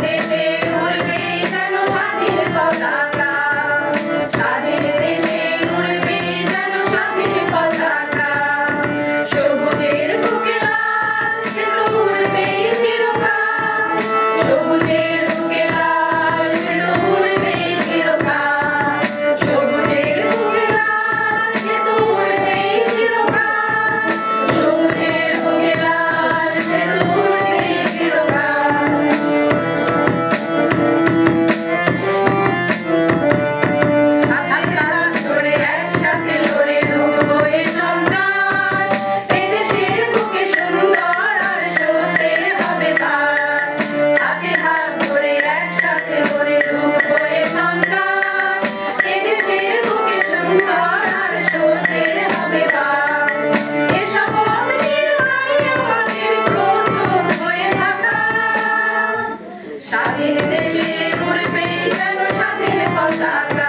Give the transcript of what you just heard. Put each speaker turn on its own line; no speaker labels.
দেশে উড়বে যেন স্বাধীন পতাকা, স্বাধীন দেশে উড়বে যেন স্বাধীন পতাকা। সবুজের বুকে লাল সে তো উড়বে চিরকাল, সবুজের বুকে লাল সে তো উড়বে চিরকাল, সবুজের বুকে লাল সে তো উড়বে চিরকাল, সবুজের বুকে লাল সে তো উড়বে চিরকাল। হাতে হাত ধরে একসাথে লড়ে রুখবো এ সন্ত্রাস, এ দেশের বুকে সুন্দর আর সত্যের হবে বাস। হাতে হাত ধরে একসাথে লড়ে রুখবো এ সন্ত্রাস, এ দেশের বুকে সুন্দর আর সত্যের হবে বাস। এ শপথ নিয়ে আমাদের প্রস্তুত হয়ে থাকা, স্বাধীন দেশে উড়বে যেন স্বাধীন পতাকা।